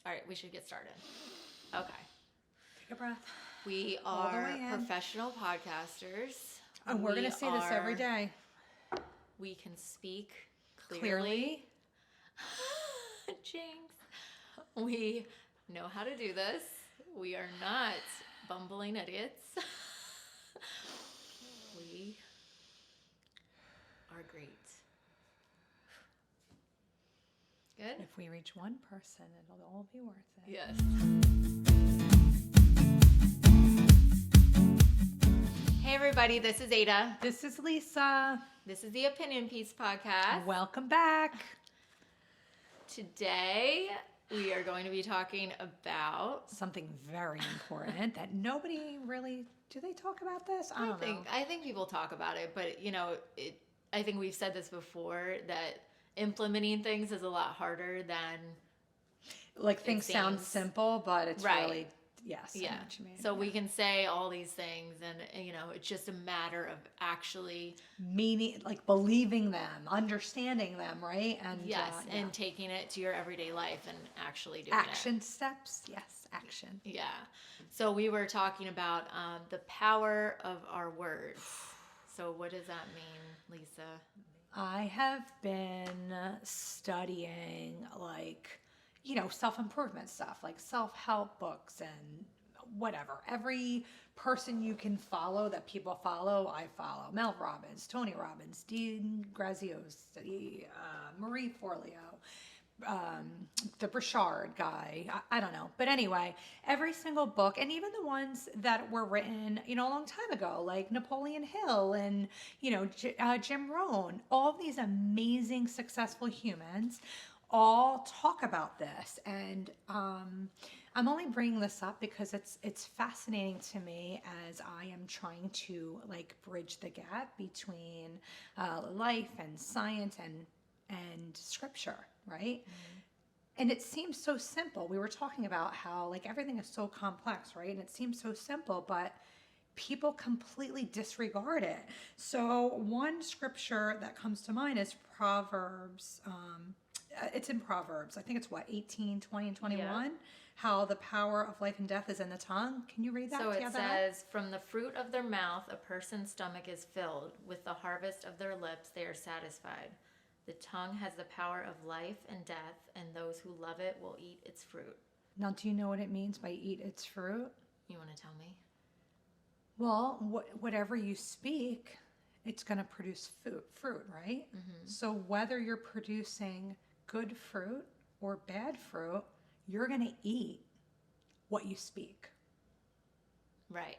All right, we should get started. Okay. Take a breath. We All the are way in. professional podcasters. And we're going to say this every day. We can speak clearly. Jinx. We know how to do this. We are not bumbling idiots. We are great. Good? If we reach one person, it'll all be worth it. Yes. Hey everybody, this is Ada. This is Lisa. This is the Opinion Piece Podcast. Welcome back. Today we are going to be talking about Something very important that nobody really, do they talk about this? I don't know. I think people talk about it, but I think we've said this before that implementing things is a lot harder than Like things sound seems. simple, but it's Right. really, yes. I know what you mean. So we can say all these things and it's just a matter of actually Meaning, like believing them, understanding them, right? And and taking it to your everyday life and actually doing action steps. Yes, action. it. Yeah. So we were talking about the power of our words. So what does that mean, Lisa? I have been studying self-improvement stuff, like self-help books and whatever. Every person you can follow that people follow, I follow. Mel Robbins, Tony Robbins, Dean Graziosi, Marie Forleo, the Burchard guy. I don't know. But anyway, every single book, and even the ones that were written, a long time ago, like Napoleon Hill and, Jim Rohn, all these amazing, successful humans all talk about this. And I'm only bringing this up because it's fascinating to me as I am trying to bridge the gap between life and science and scripture, right? And it seems so simple. We were talking about how everything is so complex, right? And it seems so simple, but people completely disregard it. So one scripture that comes to mind is Proverbs. It's in Proverbs. I think it's 18, 20, and 21. Yeah. How the power of life and death is in the tongue. Can you read that? So Do you it have that up? says, from the fruit of their mouth, a person's stomach is filled. With the harvest of their lips, they are satisfied. The tongue has the power of life and death, and those who love it will eat its fruit. Now, do you know what it means by eat its fruit? You want to tell me? Well, whatever you speak, it's going to produce fruit, right? Mm-hmm. So whether you're producing good fruit or bad fruit, you're going to eat what you speak. Right.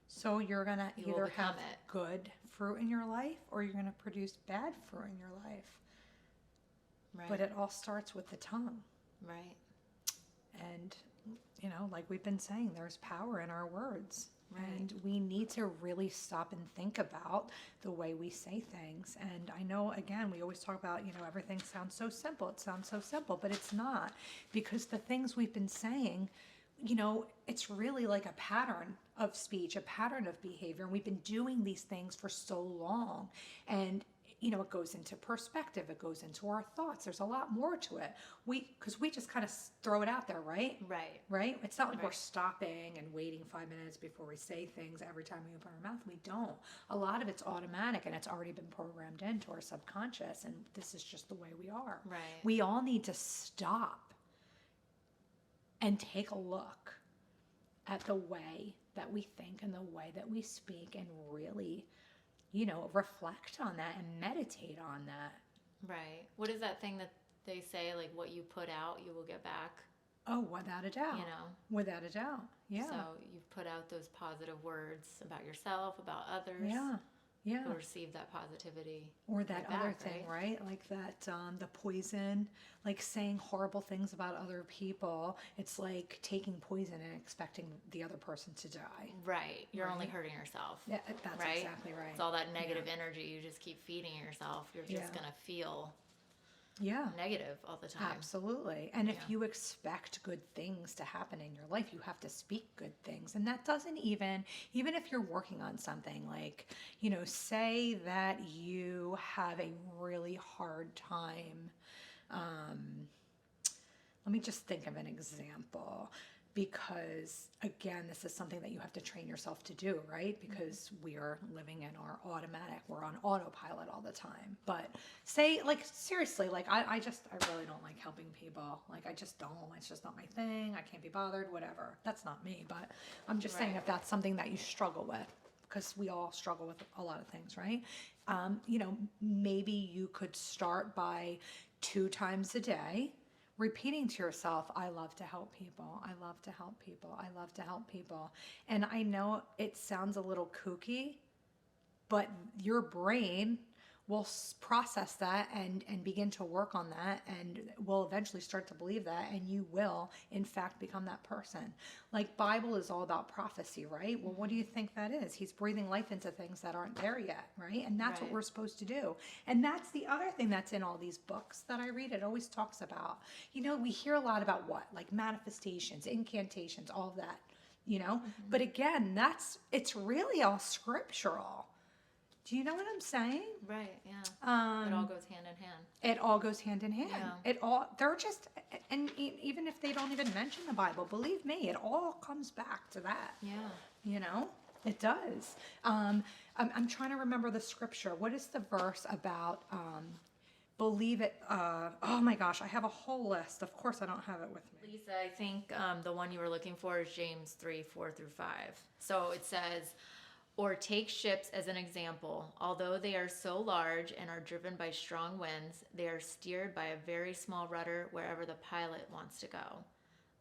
So you're going to You will either become have it. good fruit in your life or you're going to produce bad fruit in your life. Right. But it all starts with the tongue. Right. And, like we've been saying, there's power in our words. Right. And we need to really stop and think about the way we say things. And I know, again, we always talk about, everything sounds so simple. It sounds so simple, but it's not. Because the things we've been saying, it's really like a pattern of speech, a pattern of behavior. And we've been doing these things for so long. And it goes into perspective. It goes into our thoughts. There's a lot more to it. Because we just kind of throw it out there, right? Right. Right? It's not like we're Right. stopping and waiting 5 minutes before we say things every time we open our mouth. We don't. A lot of it's automatic and it's already been programmed into our subconscious. And this is just the way we are. Right. We all need to stop and take a look at the way that we think and the way that we speak and really reflect on that and meditate on that. Right. What is that thing that they say, like, what you put out, you will get back? Oh, without a doubt. Without a doubt. Yeah. So you've put out those positive words about yourself, about others. Yeah. Who receive that positivity. Or that right other back, thing, right? Like that, the poison, like saying horrible things about other people. It's like taking poison and expecting the other person to die. Right. You're Right. only hurting yourself. Yeah, that's right? exactly right. It's all that negative energy you just keep feeding yourself. You're just going to feel negative all the time. Absolutely. And if you expect good things to happen in your life, you have to speak good things. And that doesn't even if you're working on something, like, say that you have a really hard time, let me just think of an example, because again, this is something that you have to train yourself to do, right? Because we are living in our automatic, we're on autopilot all the time. But say, like, seriously, like, I really don't like helping people. Like, I just don't. It's just not my thing. I can't be bothered, whatever. That's not me. But I'm just saying, if that's something that you struggle with, because we all struggle with a lot of things, right? Maybe you could start by 2 times a day repeating to yourself, I love to help people. I love to help people. I love to help people. And I know it sounds a little kooky, but your brain will process that and begin to work on that, and will eventually start to believe that, and you will in fact become that person. Like, Bible is all about prophecy, right? Well, what do you think that is? He's breathing life into things that aren't there yet, right? And that's what we're supposed to do. And that's the other thing that's in all these books that I read. It always talks about, we hear a lot about what, like manifestations, incantations, all of that, but again, it's really all scriptural. Do you know what I'm saying? Right, yeah. It all goes hand in hand. It all goes hand in hand. Yeah. They're just, and even if they don't even mention the Bible, believe me, it all comes back to that. Yeah. It does. I'm trying to remember the scripture. What is the verse about, believe it? Oh my gosh, I have a whole list. Of course I don't have it with me. Lisa, I think the one you were looking for is James 3:4-5. So it says, or take ships as an example. Although they are so large and are driven by strong winds, they are steered by a very small rudder wherever the pilot wants to go.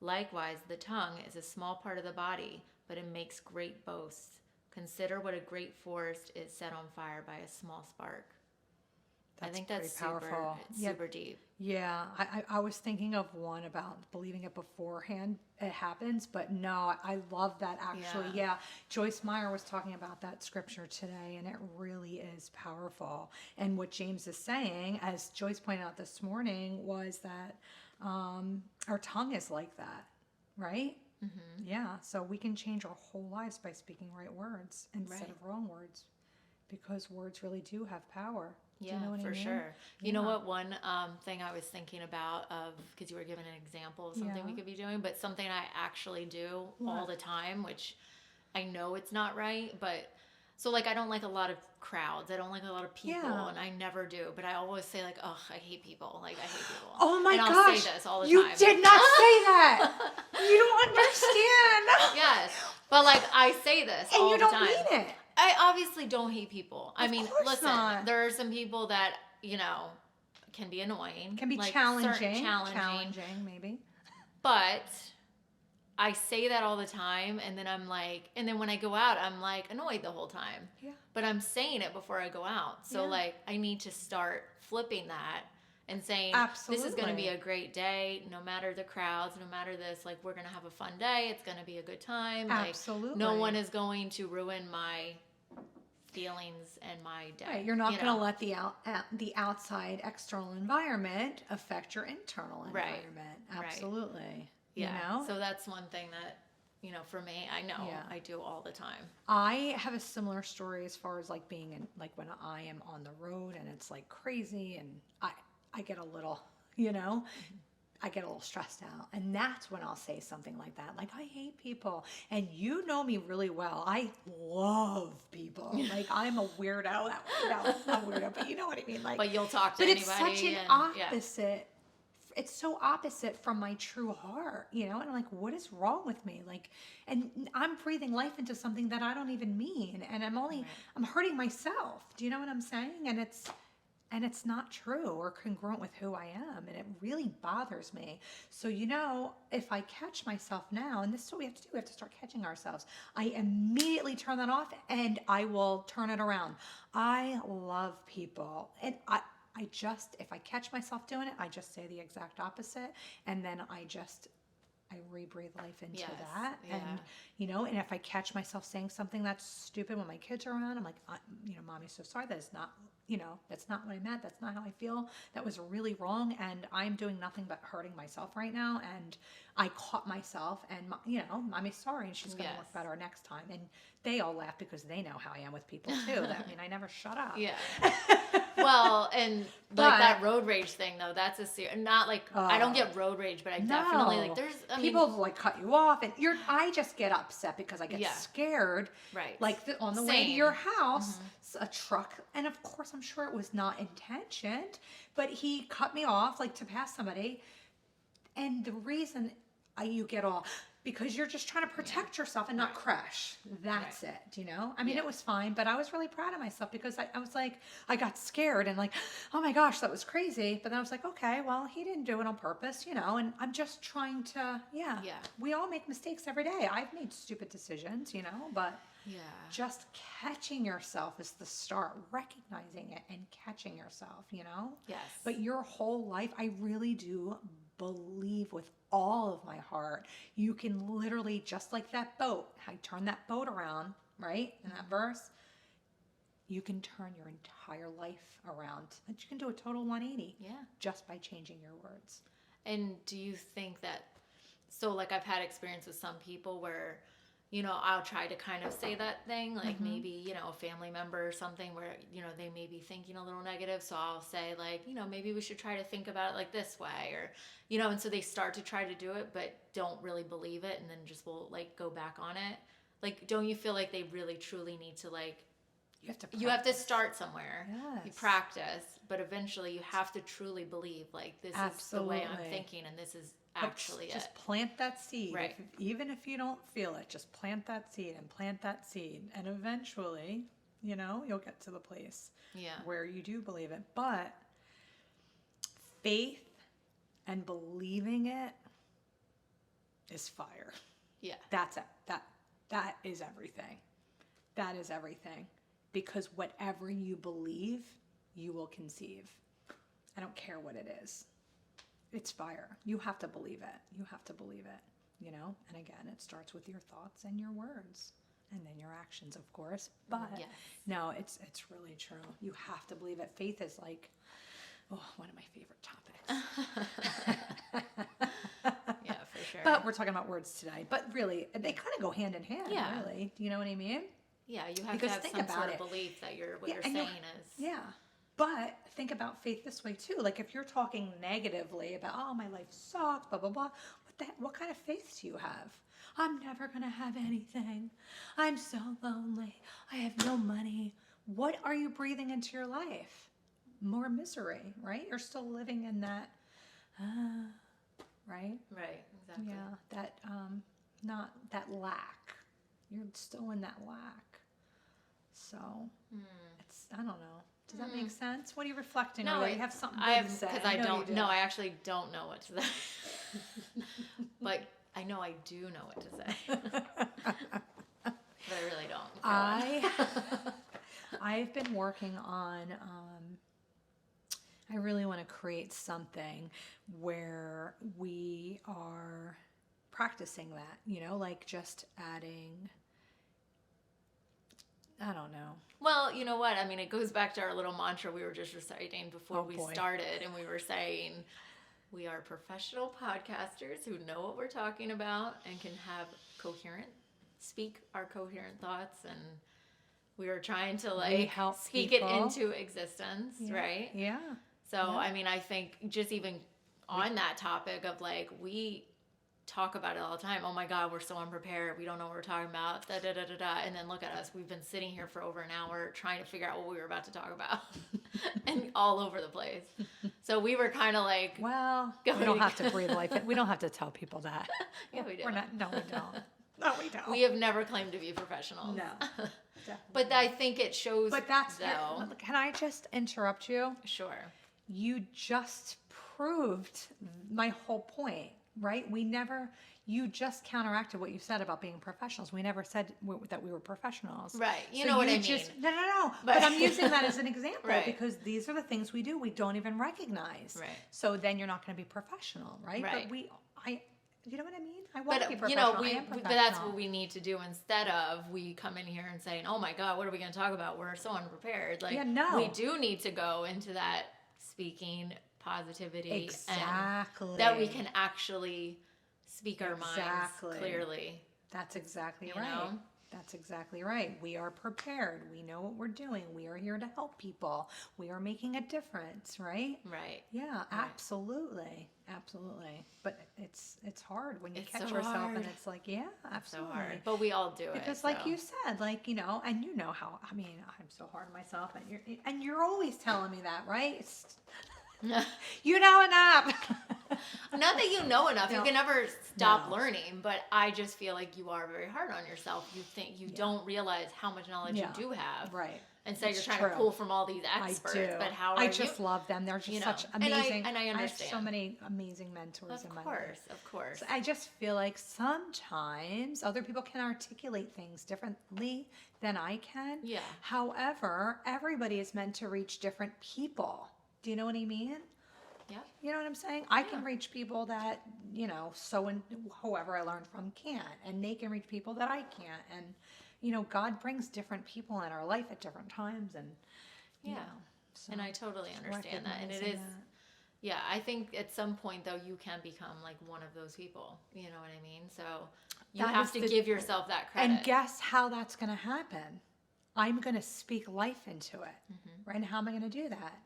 Likewise, the tongue is a small part of the body, but it makes great boasts. Consider what a great forest is set on fire by a small spark. I think that's powerful. Super deep. Yeah, I was thinking of one about believing it beforehand it happens, but no, I love that actually. Yeah. Joyce Meyer was talking about that scripture today, and it really is powerful. And what James is saying, as Joyce pointed out this morning, was that our tongue is like that, right? Mm-hmm. Yeah, so we can change our whole lives by speaking right words instead of wrong words, because words really do have power. Yeah, do you know what for I mean? sure. You know what? One thing I was thinking about because you were giving an example of something we could be doing, but something I actually do all the time, which I know it's not right, but so like I don't like a lot of crowds. I don't like a lot of people, and I never do. But I always say like, "Oh, I hate people. Like I hate people." Oh my gosh! I'll say this all the time. You did not say that. You don't understand. Yes, but like I say this and all you the don't time. mean it. I obviously don't hate people. I mean, listen, not. there are some people that, can be annoying. Can be like challenging. Challenging, maybe. But I say that all the time, and then I'm like, and then when I go out, I'm like annoyed the whole time. Yeah. But I'm saying it before I go out. So like I need to start flipping that and saying, this is going to be a great day, no matter the crowds, no matter this, like we're going to have a fun day. It's going to be a good time. Absolutely. Like, no one is going to ruin my feelings and my day. Right. You're not going to let the outside external environment affect your internal environment. Absolutely. Right. Yeah. So that's one thing that, for me, I know I do all the time. I have a similar story as far as like being in, like when I am on the road and it's like crazy, and I get a little, I get a little stressed out. And that's when I'll say something like that. Like, I hate people. And you know me really well. I love people. Like, I'm a weirdo. No, not a weirdo, but you know what I mean. Like, but you'll talk to anybody. But it's such an opposite. Yeah. It's so opposite from my true heart, And I'm like, what is wrong with me? Like, and I'm breathing life into something that I don't even mean. And I'm hurting myself. Do you know what I'm saying? And it's not true or congruent with who I am. And it really bothers me. So, if I catch myself now, and this is what we have to do, we have to start catching ourselves. I immediately turn that off and I will turn it around. I love people. And if I catch myself doing it, I just say the exact opposite. And then I re-breathe life into that. Yeah. And, and if I catch myself saying something that's stupid when my kids are around, I'm like, Mommy's so sorry. That is not, that's not what I meant. That's not how I feel. That was really wrong. And I'm doing nothing but hurting myself right now. And I caught myself and, Mommy's sorry. And she's going to work better next time. And they all laugh because they know how I am with people too. I mean, I never shut up. Yeah. Well, and But- like that road rage thing though, that's not like, I don't get road rage, but I definitely like, people like cut you off, and I just get upset because I get Yeah. scared. Right. Like on the way to Same. your house, a truck, and of course I'm sure it was not intentioned, but he cut me off like to pass somebody, and the reason you get all because you're just trying to protect yourself and not crash. That's it, you know? I mean, Yeah. it was fine, but I was really proud of myself because I was like, I got scared and like, oh my gosh, that was crazy. But then I was like, okay, well, he didn't do it on purpose, you know? And I'm just trying to, Yeah. we all make mistakes every day. I've made stupid decisions, you know? But Yeah. just catching yourself is the start, recognizing it and catching yourself, you know? Yes. But your whole life, I really do believe with all of my heart, you can literally, just like that boat, I turn that boat around, right? In that verse, you can turn your entire life around. And you can do a total 180 Yeah. just by changing your words. And do you think that, so like I've had experience with some people where, you know, I'll try to kind of say that thing, like maybe, you know, a family member or something where, you know, they may be thinking a little negative. So I'll say like, you know, maybe we should try to think about it like this way, or, you know, and so they start to try to do it, but don't really believe it. And then just will like go back on it. Like, don't you feel like they really truly need to like, you have to start somewhere. You Yes. practice, but eventually you have to truly believe like this is the way I'm Absolutely. thinking and this is But actually just it. plant that seed. Right. Even if you don't feel it, just plant that seed and plant that seed. And eventually, you know, you'll get to the place Yeah. where you do believe it. But faith and believing it is fire. Yeah. That's it. That is everything. That is everything. Because whatever you believe, you will conceive. I don't care what it is. It's fire. You have to believe it. You have to believe it, you know? And again, it starts with your thoughts and your words and then your actions, of course. But Yes. no, it's really true. You have to believe it. Faith is like, one of my favorite topics. Yeah, for sure. But we're talking about words today. But really, they kind of go hand in hand, Yeah. really. Do you know what I mean? yeah, you have because to have think some about sort it. of belief that what Yeah, you're and saying you'll- is. Yeah. But think about faith this way too. Like if you're talking negatively about, oh, my life sucks, blah, blah, blah. What kind of faith do you have? I'm never going to have anything. I'm so lonely. I have no money. What are you breathing into your life? More misery, right? You're still living in that, right? Right, exactly. Yeah, that not that lack. You're still in that lack. So it's, I don't know. Does that make sense? What are you reflecting No, on? You have something I good to say. because I I know you don't do. no, I actually don't know what to say. But I know I do know what to say. But I really don't. Go on. I've been working on I really want to create something where we are practicing that, you know, like just adding, I don't know. Well, you know what? I mean, it goes back to our little mantra we were just reciting before Oh, we boy. started, and we were saying we are professional podcasters who know what we're talking about and can speak our coherent thoughts, and we were trying to We like help speak people. it into existence, right? Yeah. So, I mean, I think just even on that topic of like, we talk about it all the time. Oh my God, we're so unprepared. We don't know what we're talking about. Da, da, da, da, da. And then look at us. We've been sitting here for over an hour trying to figure out what we were about to talk about and all over the place. So we were kind of like, Well, Going- we don't have to breathe life. We don't have to tell people that. yeah, we do. We're not. No, we don't. No, we don't. We have never claimed to be professionals. No. But I think it shows, But that's though. Can I just interrupt you? Sure. You just proved my whole point, right? You just counteracted what you said about being professionals. We never said that we were professionals. Right. You So know what I mean. No. But- But I'm using that as an example Right. because these are the things we do we don't even recognize. Right. So then you're not going to be professional, right? Right. But you know what I mean? I want to be But you professional. know, I am but professional. that's what we need to do instead of we come in here and saying, "Oh my God, what are we going to talk about? We're so unprepared." Like, Yeah, no. we do need to go into that speaking positivity Exactly. and that we can actually speak our minds Exactly. clearly. That's exactly You right. know? That's exactly right. We are prepared. We know what we're doing. We are here to help people. We are making a difference, right? Right. Yeah, Right. absolutely. Absolutely. But it's hard when you It's catch so yourself hard. and it's like, yeah, So absolutely. hard. But we all do it. Because like so. you said, like, and you know how, I mean, I'm so hard on myself and you're always telling me that, right? You know enough. Not that you know enough. No. You can never stop No. learning, but I just feel like you are very hard on yourself. You think you don't realize how much knowledge Yeah. you do have. Right. And so It's you're trying true. to pull from all these I experts. do. But how are I you? just love them. They're just you know, such and I- amazing. and I have so understand. many amazing mentors in my life. Of course. So I just feel like sometimes other people can articulate things differently than I can. Yeah. However, everybody is meant to reach different people. Do you know what I mean? Yeah. You know what I'm saying? I can reach people that, so and whoever I learned from can't. And they can reach people that I can't. And, God brings different people in our life at different times. And, Yeah. so And I totally understand that. And it recognizing is, that. yeah, I think at some point though, you can become like one of those people. You know what I mean? So you That have is to the- give yourself that credit. And guess how that's going to happen? I'm going to speak life into it. Mm-hmm. Right? And how am I going to do that?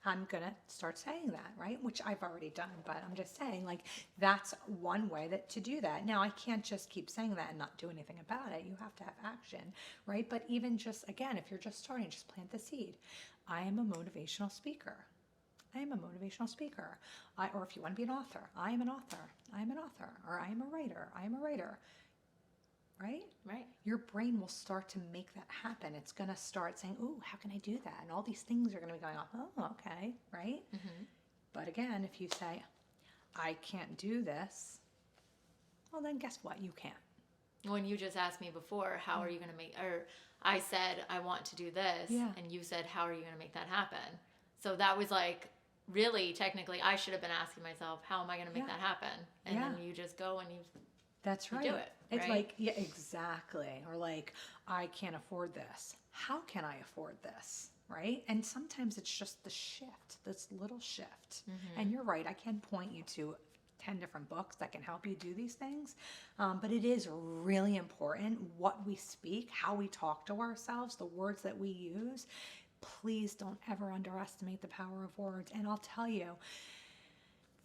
I'm going to start saying that, right? Which I've already done, but I'm just saying, like, that's one way to do that. Now, I can't just keep saying that and not do anything about it. You have to have action, right? But even just, again, if you're just starting, just plant the seed. I am a motivational speaker. I am a motivational speaker. Or if you want to be an author, I am an author. I am an author. Or I am a writer. I am a writer. Right? Right. Your brain will start to make that happen. It's going to start saying, ooh, how can I do that? And all these things are going to be going on. Oh, okay. Right? Mm-hmm. But again, if you say, I can't do this, well, then guess what? You can't. When you just asked me before, how are you going to make, or I said, I want to do this. Yeah. And you said, how are you going to make that happen? So that was like, really, technically, I should have been asking myself, how am I going to make Yeah. that happen? And Yeah. then you just go and you That's right. do it, It's right? like, yeah, exactly. Or like, I can't afford this. How can I afford this? Right? And sometimes it's just the shift, this little shift. Mm-hmm. And you're right. I can point you to 10 different books that can help you do these things. But it is really important what we speak, how we talk to ourselves, the words that we use. Please don't ever underestimate the power of words. And I'll tell you,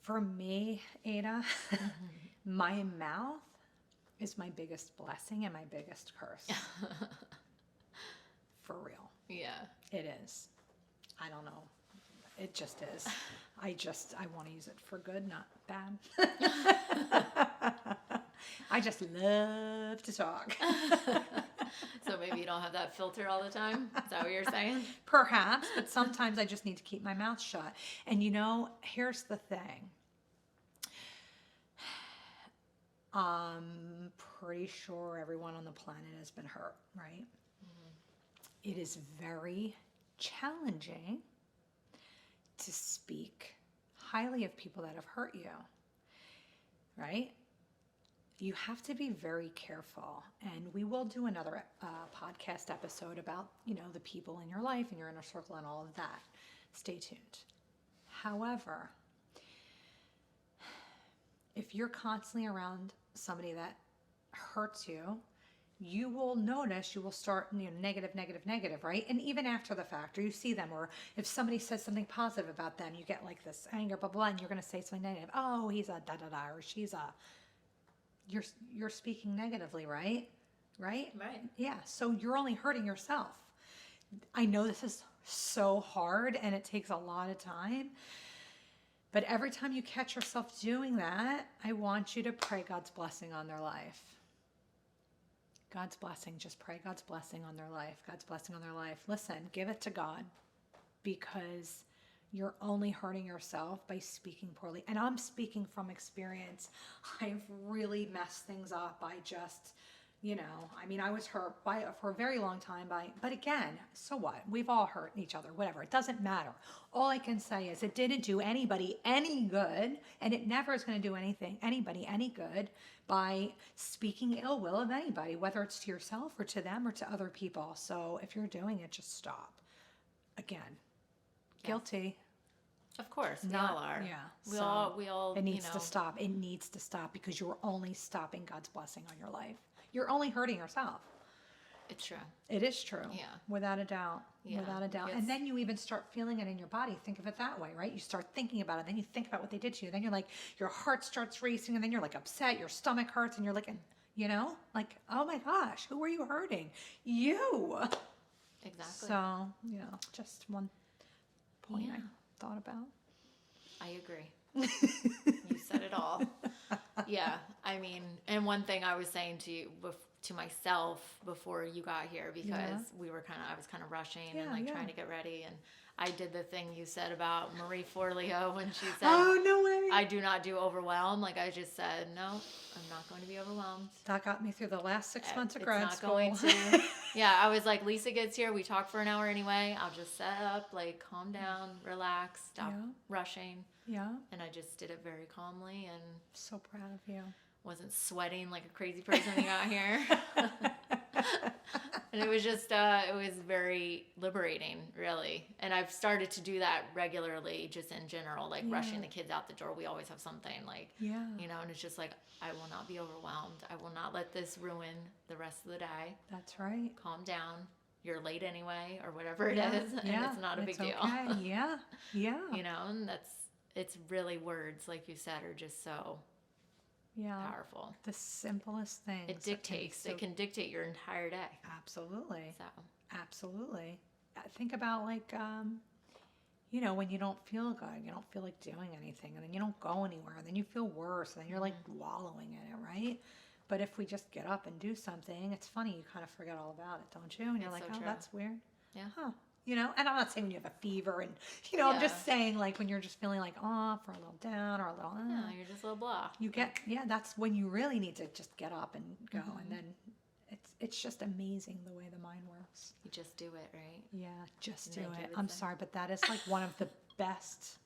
for me, Ada, my mouth is my biggest blessing and my biggest curse. For real. Yeah. It is. I don't know. It just is. I want to use it for good, not bad. I just love to talk. So maybe you don't have that filter all the time? Is that what you're saying? Perhaps, but sometimes I just need to keep my mouth shut. And here's the thing. I'm pretty sure everyone on the planet has been hurt, right? Mm-hmm. It is very challenging to speak highly of people that have hurt you, right? You have to be very careful. And we will do another podcast episode about, the people in your life and your inner circle and all of that. Stay tuned. However, if you're constantly around somebody that hurts you, you will notice, you will start negative, right? And even after the fact, or you see them, or if somebody says something positive about them, you get like this anger, blah, blah, and you're going to say something negative. Oh, he's a da-da-da, or she's a... You're speaking negatively, right? Right? Right. Yeah, so you're only hurting yourself. I know this is so hard and it takes a lot of time. But every time you catch yourself doing that, I want you to pray God's blessing on their life. God's blessing. Just pray God's blessing on their life. God's blessing on their life. Listen, give it to God, because you're only hurting yourself by speaking poorly. And I'm speaking from experience. I've really messed things up by just, I was hurt for a very long time but again, so what? We've all hurt each other, whatever. It doesn't matter. All I can say is it didn't do anybody any good, and it never is going to do anybody any good by speaking ill will of anybody, whether it's to yourself or to them or to other people. So if you're doing it, just stop. Again, guilty. Of course, we Not- all are. yeah. We all. It needs to stop. It needs to stop, because you're only stopping God's blessing on your life. you're only hurting yourself. It's true. It is true. Yeah. Without a doubt. Yeah. Without a doubt. Yes. And then you even start feeling it in your body. Think of it that way, right? You start thinking about it. Then you think about what they did to you. Then you're like, your heart starts racing, and then you're like upset. Your stomach hurts, and you're like, you know, like, oh my gosh, who are you hurting? You. Exactly. So, just one point Yeah. I thought about. I agree. You said it all. Yeah. I mean, and one thing I was saying to you, to myself before you got here, because I was kind of rushing and like trying to get ready, and I did the thing you said about Marie Forleo when she said, Oh, no way. I do not do overwhelm. Like I just said, no, I'm not going to be overwhelmed. That got me through the last 6 months of It's grad not school. going to. Yeah, I was like, Lisa gets here, we talk for an hour anyway. I'll just set up, like calm down, relax, stop rushing. Yeah. And I just did it very calmly and So proud of you. wasn't sweating like a crazy person when I got here. And it was just, it was very liberating, really. And I've started to do that regularly, just in general, like rushing the kids out the door. We always have something like, you know, and it's just like, I will not be overwhelmed. I will not let this ruin the rest of the day. That's right. Calm down. You're late anyway, or whatever it is. And it's not a big deal. Okay. Yeah. Yeah. You know, and it's really words, like you said, are just so powerful. The simplest things. It can dictate your entire day. Absolutely. So Absolutely. Think about like, you know, when you don't feel good, you don't feel like doing anything, and then you don't go anywhere, and then you feel worse, and then you're like wallowing in it, right? But if we just get up and do something, it's funny, you kind of forget all about it, don't you? And you're like, so oh, true. that's weird. Yeah. Huh. You know, and I'm not saying when you have a fever, and, you know, I'm just saying like when you're just feeling like off or a little down or a little, no, you're just a little blah. you get, that's when you really need to just get up and go. And then it's just amazing the way the mind works. You just do it, right? Yeah, just do Make it. it I'm a thing. sorry, but that is like one of the best.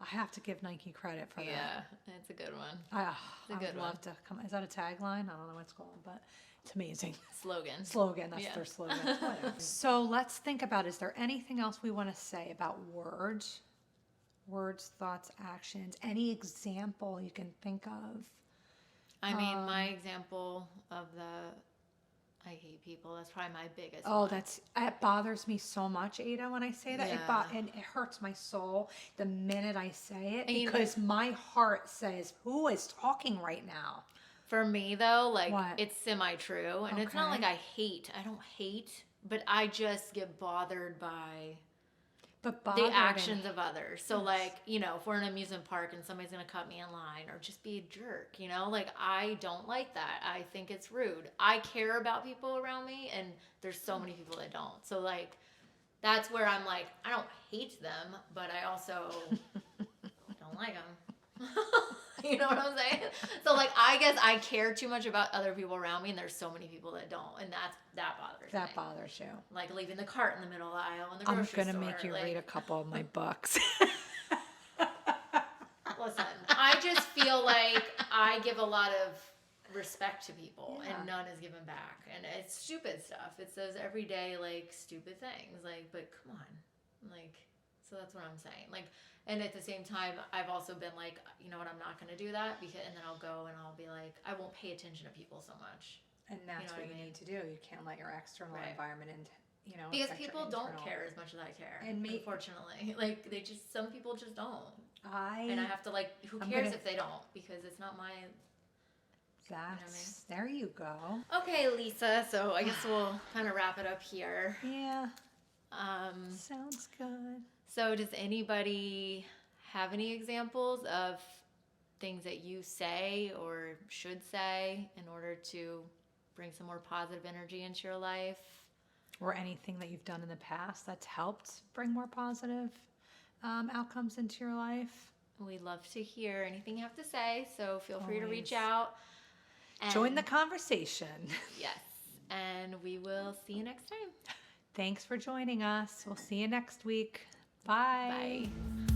I have to give Nike credit for that. Yeah, it's a good one. I good would love one. to come. Is that a tagline? I don't know what it's called, but it's amazing. Slogan. Slogan. That's Yeah. their slogan. Whatever. So let's think about, is there anything else we want to say about words? Words, thoughts, actions. Any example you can think of? I mean, my example of I hate people. That's probably my biggest Oh, one. it bothers me so much, Ada, when I say that. Yeah. And it hurts my soul the minute I say it, And you know- because my heart says, who is talking right now? For me, though, like, What? it's semi-true. And it's not Okay. like I don't hate, but I just get bothered by But the actions of others. So, like, you know, if we're in an amusement park and somebody's going to cut me in line or just be a jerk, you know, like, I don't like that. I think it's rude. I care about people around me, and there's so many people that don't. So, like, that's where I'm like, I don't hate them, but I also don't like them. You know what I'm saying? So, like, I guess I care too much about other people around me, and there's so many people that don't, and that bothers me. That bothers you. Like leaving the cart in the middle of the aisle in the I'm grocery going to store. make you like, read a couple of my books. Listen, I just feel like I give a lot of respect to people, Yeah. and none is given back. And it's stupid stuff. It's those everyday, like, stupid things. Like, but come on. Like, so that's what I'm saying. Like, and at the same time, I've also been like, you know what, I'm not going to do that, and then I'll go and I'll be like, I won't pay attention to people so much. And that's You know what what I you mean? need to do. You can't let your external Right. environment Because affect your people don't internal. care as much as I care, And unfortunately. Like, some people just don't. And I I have to, like, who I'm cares gonna- if they don't? Because it's not my... That's there you go. Okay, Lisa, so I guess we'll kind of wrap it up here. Yeah, sounds good. So does anybody have any examples of things that you say or should say in order to bring some more positive energy into your life? Or anything that you've done in the past that's helped bring more positive outcomes into your life. We'd love to hear anything you have to say, so feel free to reach Always. out. And Join the conversation. Yes, and we will see you next time. Thanks for joining us. We'll see you next week. Bye. Bye.